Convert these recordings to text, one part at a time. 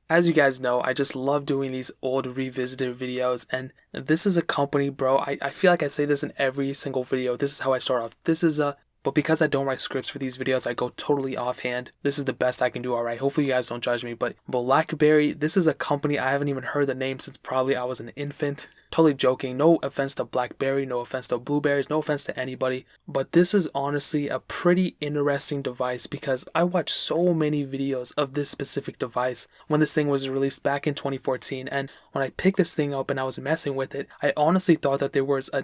As you guys know, I just love doing these old revisited videos, and this is a company, bro. I feel like I say this in every single video. This is how I start off. But because I don't write scripts for these videos, I go totally offhand. This is the best I can do, alright? Hopefully you guys don't judge me, but Blackberry, this is a company I haven't even heard the name since probably I was an infant. Totally joking. No offense to Blackberry, no offense to blueberries, no offense to anybody. But this is honestly a pretty interesting device because I watched so many videos of this specific device when this thing was released back in 2014. And when I picked this thing up and I was messing with it, I honestly thought that there was a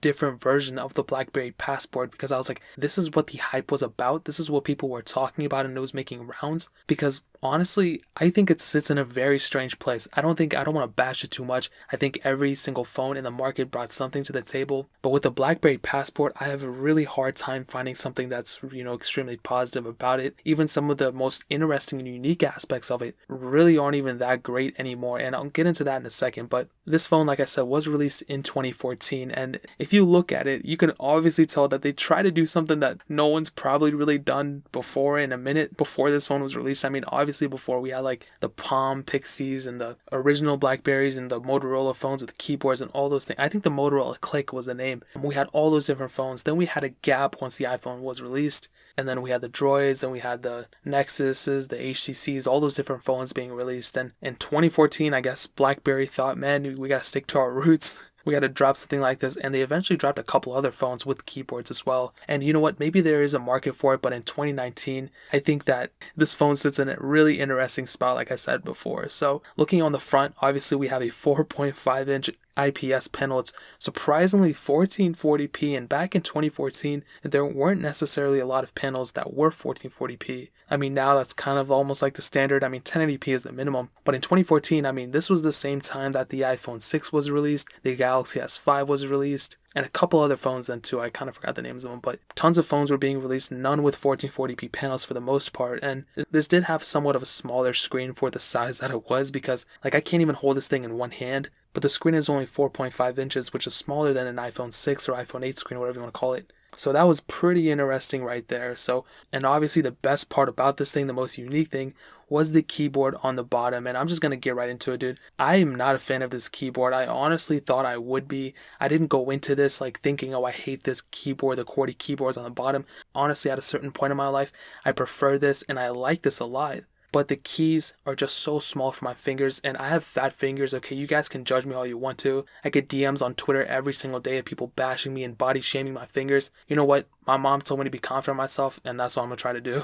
different version of the Blackberry Passport because I was like, this is what the hype was about. This is what people were talking about and it was making rounds. Because honestly, I think it sits in a very strange place. I don't want to bash it too much. I think every single phone in the market brought something to the table. But with the Blackberry Passport, I have a really hard time finding something that's, extremely positive about it. Even some of the most interesting and unique aspects of it really aren't even that great anymore. And I'll get into that in a second. But this phone, like I said, was released in 2014. And if you look at it, you can obviously tell that they try to do something that no one's probably really done before in a minute before this phone was released. I mean, obviously before we had like the Palm Pixies and the original Blackberries and the Motorola phones with keyboards and all those things. I think the Motorola Click was the name. We had all those different phones. Then we had a gap once the iPhone was released. And then we had the Droids and we had the Nexuses, the HTCs, all those different phones being released. And in 2014, I guess Blackberry thought, man, we gotta stick to our roots. We got to drop something like this, and they eventually dropped a couple other phones with keyboards as well. And you know what, maybe there is a market for it, but in 2019 I think that this phone sits in a really interesting spot, like I said before. So looking on the front, obviously we have a 4.5 inch IPS panel. It's surprisingly 1440p, and back in 2014 there weren't necessarily a lot of panels that were 1440p. I mean, now that's kind of almost like the standard. I mean, 1080p is the minimum, but in 2014, I mean, this was the same time that the iPhone 6 was released, the Galaxy S5 was released, and a couple other phones then too. I kind of forgot the names of them, but tons of phones were being released, none with 1440p panels for the most part. And this did have somewhat of a smaller screen for the size that it was, because like I can't even hold this thing in one hand, but the screen is only 4.5 inches, which is smaller than an iPhone 6 or iPhone 8 screen, whatever you want to call it. So that was pretty interesting right there. So, and obviously the best part about this thing, the most unique thing, was the keyboard on the bottom. And I'm just going to get right into it, dude. I am not a fan of this keyboard. I honestly thought I would be. I didn't go into this like thinking, oh, I hate this keyboard, the QWERTY keyboards on the bottom. Honestly, at a certain point in my life, I prefer this and I like this a lot. But the keys are just so small for my fingers, and I have fat fingers. Okay, you guys can judge me all you want to. I get DMs on Twitter every single day of people bashing me and body shaming my fingers. You know what? My mom told me to be confident in myself, and that's what I'm gonna try to do.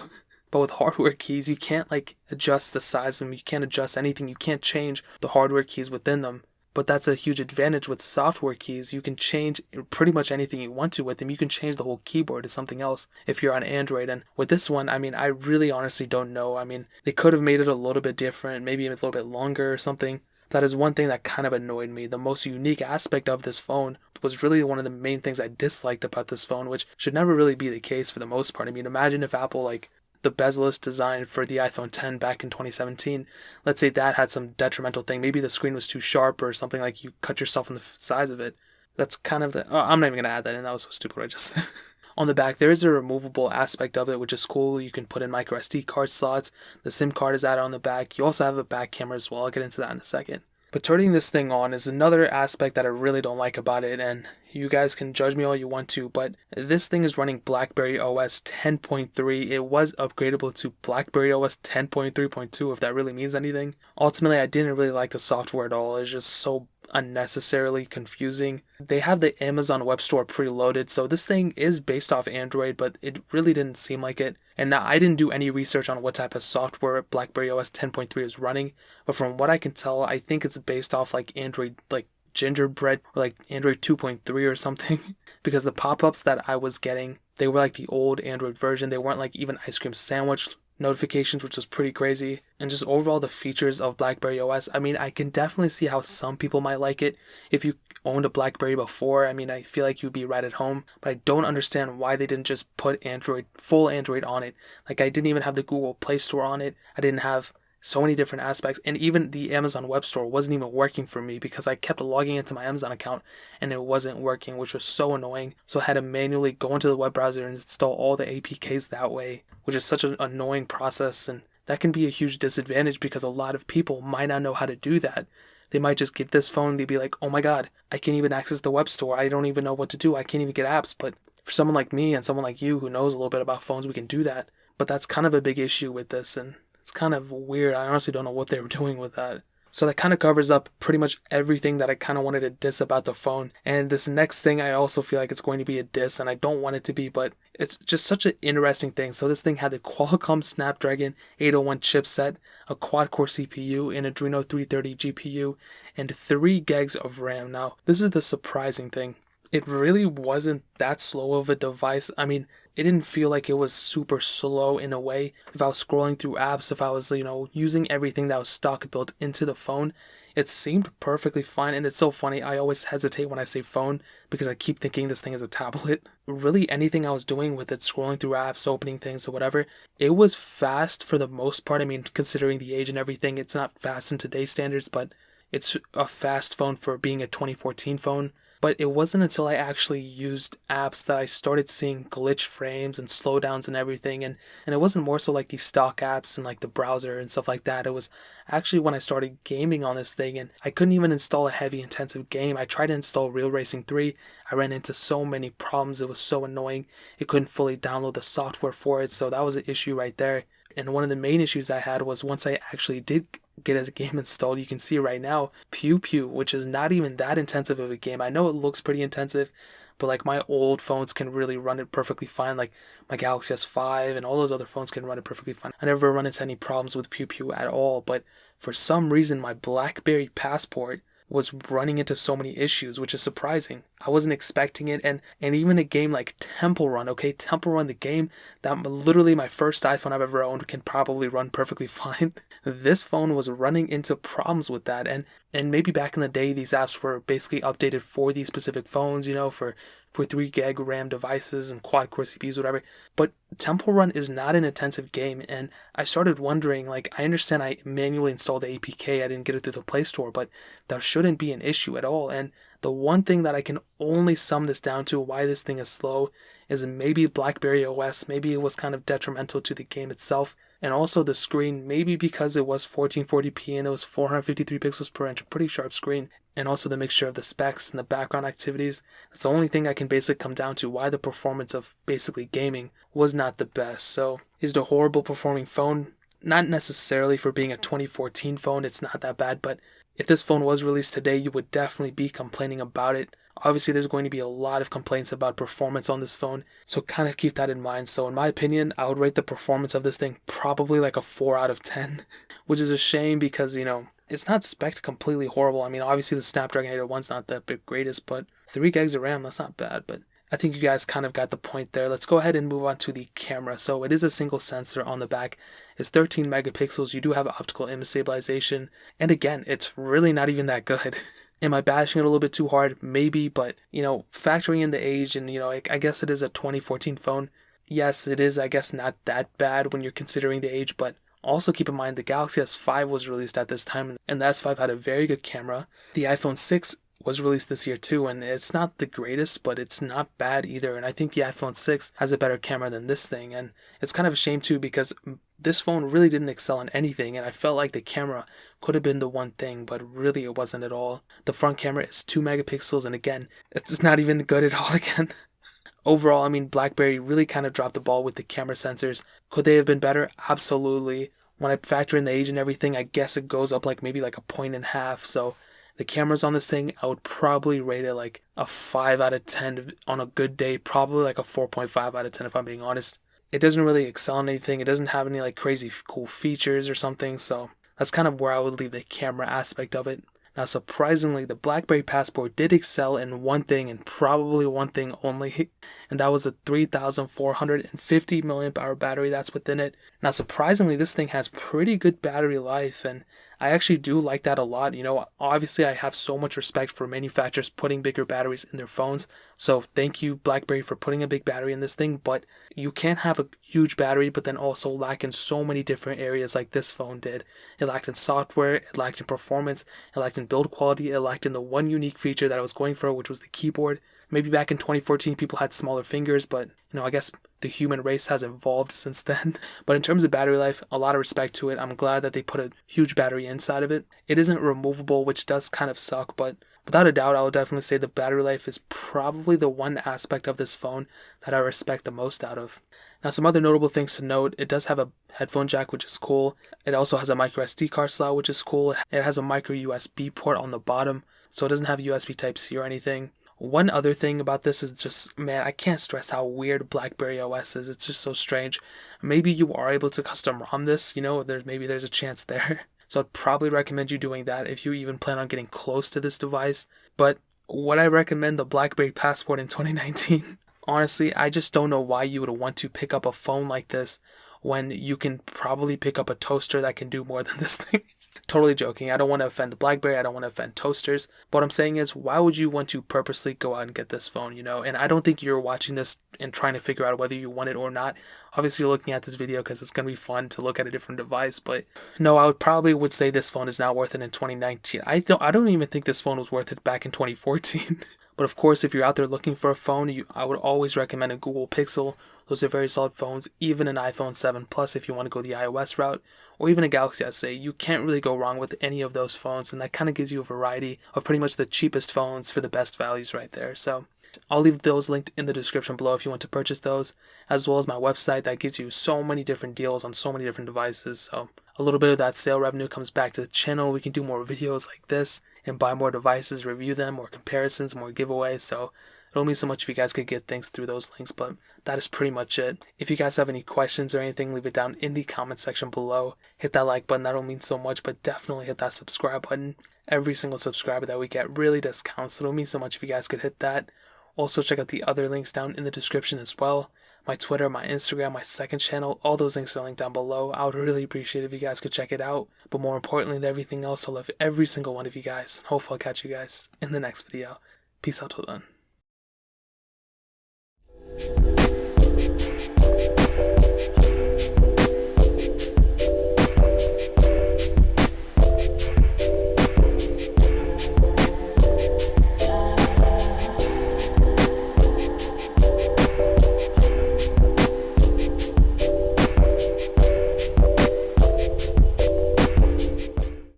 But with hardware keys, you can't like adjust the size of them. You can't adjust anything. You can't change the hardware keys within them. But that's a huge advantage with software keys. You can change pretty much anything you want to with them. You can change the whole keyboard to something else if you're on Android. And with this one, I mean, I really honestly don't know. I mean, they could have made it a little bit different, maybe a little bit longer or something. That is one thing that kind of annoyed me. The most unique aspect of this phone was really one of the main things I disliked about this phone, which should never really be the case for the most part. I mean, imagine if Apple the bezel-less design for the iPhone 10 back in 2017, let's say that had some detrimental thing. Maybe the screen was too sharp or something, like you cut yourself on the size of it. That's kind of I'm not even going to add that in. That was so stupid what I just said. On the back, there is a removable aspect of it, which is cool. You can put in micro SD card slots. The SIM card is added on the back. You also have a back camera as well. I'll get into that in a second. But turning this thing on is another aspect that I really don't like about it, and you guys can judge me all you want to, but this thing is running Blackberry OS 10.3. It was upgradable to Blackberry OS 10.3.2, if that really means anything. Ultimately, I didn't really like the software at all. It's just so unnecessarily confusing. They have the Amazon web store preloaded, so this thing is based off Android, but it really didn't seem like it. And now I didn't do any research on what type of software Blackberry OS 10.3 is running, but from what I can tell, I think it's based off like Android, like Gingerbread, or like Android 2.3 or something, because the pop-ups that I was getting, they were like the old Android version. They weren't like even ice cream sandwich notifications, which was pretty crazy. And just overall the features of Blackberry OS, I mean, I can definitely see how some people might like it. If you owned a Blackberry before, I mean, I feel like you'd be right at home, but I don't understand why they didn't just put Android, full Android on it. Like, I didn't even have the Google Play Store on it. I didn't have so many different aspects, and even the Amazon web store wasn't even working for me because I kept logging into my Amazon account and it wasn't working, which was so annoying. So I had to manually go into the web browser and install all the APKs that way, which is such an annoying process, and that can be a huge disadvantage because a lot of people might not know how to do that. They might just get this phone, they'd be like, oh my god, I can't even access the web store, I don't even know what to do, I can't even get apps. But for someone like me and someone like you who knows a little bit about phones, we can do that. But that's kind of a big issue with this, and it's kind of weird. I honestly don't know what they were doing with that. So that kind of covers up pretty much everything that I kind of wanted to diss about the phone. And this next thing, I also feel like it's going to be a diss, and I don't want it to be, but it's just such an interesting thing. So this thing had the Qualcomm Snapdragon 801 chipset, a quad-core CPU, an Adreno 330 GPU, and 3 gigs of RAM. Now, this is the surprising thing. It really wasn't that slow of a device. I mean, it didn't feel like it was super slow in a way. If I was scrolling through apps, if I was, using everything that was stock built into the phone, it seemed perfectly fine. And it's so funny, I always hesitate when I say phone because I keep thinking this thing is a tablet. Really, anything I was doing with it, scrolling through apps, opening things or whatever, it was fast for the most part. I mean, considering the age and everything, it's not fast in today's standards, but it's a fast phone for being a 2014 phone. But it wasn't until I actually used apps that I started seeing glitch frames and slowdowns and everything. And it wasn't more so like these stock apps and like the browser and stuff like that. It was actually when I started gaming on this thing, and I couldn't even install a heavy intensive game. I tried to install Real Racing 3. I ran into so many problems. It was so annoying. It couldn't fully download the software for it. So that was an issue right there. And one of the main issues I had was once I actually did get a game installed, you can see right now, Pew Pew, which is not even that intensive of a game. I know it looks pretty intensive, but like my old phones can really run it perfectly fine. Like my Galaxy S5 and all those other phones can run it perfectly fine. I never run into any problems with Pew Pew at all, but for some reason my Blackberry Passport was running into so many issues, which is surprising. I wasn't expecting it, and even a game like Temple Run, okay, Temple Run, the game that literally my first iPhone I've ever owned can probably run perfectly fine. This phone was running into problems with that, and maybe back in the day these apps were basically updated for these specific phones, for 3 gig RAM devices and quad core CPUs, whatever. But Temple Run is not an intensive game, and I started wondering, like, I understand I manually installed the APK, I didn't get it through the Play Store, but that shouldn't be an issue at all. And the one thing that I can only sum this down to why this thing is slow is maybe BlackBerry OS, maybe it was kind of detrimental to the game itself, and also the screen, maybe because it was 1440p and it was 453 pixels per inch, a pretty sharp screen, and also the mixture of the specs and the background activities. That's the only thing I can basically come down to why the performance of basically gaming was not the best. So is it a horrible performing phone? Not necessarily. For being a 2014 phone, it's not that bad, but if this phone was released today, you would definitely be complaining about it. Obviously, there's going to be a lot of complaints about performance on this phone, so kind of keep that in mind. So in my opinion, I would rate the performance of this thing probably like a 4 out of 10, which is a shame because, it's not spec'd completely horrible. I mean, obviously the Snapdragon 801's not the greatest, but 3 gigs of RAM, that's not bad. But I think you guys kind of got the point there. Let's go ahead and move on to the camera. So it is a single sensor on the back. It's 13 megapixels. You do have optical image stabilization. And again, it's really not even that good. Am I bashing it a little bit too hard? Maybe, but, factoring in the age and, I guess it is a 2014 phone. Yes, it is, I guess, not that bad when you're considering the age, but also keep in mind the Galaxy S5 was released at this time, and the S5 had a very good camera. The iPhone 6 was released this year too, and it's not the greatest, but it's not bad either. And I think the iPhone 6 has a better camera than this thing, and it's kind of a shame too because this phone really didn't excel in anything, and I felt like the camera could have been the one thing, but really it wasn't at all. The front camera is 2 megapixels, and again, it's not even good at all again. Overall, I mean, BlackBerry really kind of dropped the ball with the camera sensors. Could they have been better? Absolutely. When I factor in the age and everything, I guess it goes up like maybe like a point and a half. So the cameras on this thing, I would probably rate it like a 5 out of 10 on a good day. Probably like a 4.5 out of 10 if I'm being honest. It doesn't really excel in anything. It doesn't have any like crazy cool features or something. So that's kind of where I would leave the camera aspect of it. Now, surprisingly, the Blackberry Passport did excel in one thing and probably one thing only, and that was a 3,450 milliamp hour battery that's within it. Now, surprisingly, this thing has pretty good battery life, and I actually do like that a lot. Obviously, I have so much respect for manufacturers putting bigger batteries in their phones, so thank you, BlackBerry, for putting a big battery in this thing, but you can't have a huge battery but then also lack in so many different areas like this phone did. It lacked in software, it lacked in performance, it lacked in build quality, it lacked in the one unique feature that I was going for, which was the keyboard. Maybe back in 2014 people had smaller fingers, but I guess the human race has evolved since then. But in terms of battery life, a lot of respect to it. I'm glad that they put a huge battery inside of it. It isn't removable, which does kind of suck, but without a doubt, I will definitely say the battery life is probably the one aspect of this phone that I respect the most out of. Now, some other notable things to note: it does have a headphone jack, which is cool. It also has a micro SD card slot, which is cool. It has a micro USB port on the bottom, so it doesn't have USB Type-C or anything. One other thing about this is just, man, I can't stress how weird Blackberry OS is. It's just so strange. Maybe you are able to custom ROM this, maybe there's a chance there. So I'd probably recommend you doing that if you even plan on getting close to this device. But would I recommend the Blackberry Passport in 2019? Honestly, I just don't know why you would want to pick up a phone like this when you can probably pick up a toaster that can do more than this thing. Totally joking. I don't want to offend the Blackberry. I don't want to offend toasters. But what I'm saying is, why would you want to purposely go out and get this phone, And I don't think you're watching this and trying to figure out whether you want it or not. Obviously, you're looking at this video because it's going to be fun to look at a different device. But no, I would say this phone is not worth it in 2019. I don't even think this phone was worth it back in 2014. But of course, if you're out there looking for a phone, I would always recommend a Google Pixel. Those are very solid phones. Even an iPhone 7 Plus if you want to go the iOS route, or even a Galaxy S8. You can't really go wrong with any of those phones, and that kind of gives you a variety of pretty much the cheapest phones for the best values right there. So I'll leave those linked in the description below if you want to purchase those, as well as my website that gives you so many different deals on so many different devices. So a little bit of that sale revenue comes back to the channel. We can do more videos like this and buy more devices, review them, more comparisons, more giveaways. So it'll mean so much if you guys could get things through those links, but that is pretty much it. If you guys have any questions or anything, leave it down in the comment section below. Hit that like button, that'll mean so much, but definitely hit that subscribe button. Every single subscriber that we get really does count, so it'll mean so much if you guys could hit that. Also, check out the other links down in the description as well. My Twitter, my Instagram, my second channel, all those links are linked down below. I would really appreciate it if you guys could check it out. But more importantly than everything else, I love every single one of you guys. Hopefully I'll catch you guys in the next video. Peace out till then.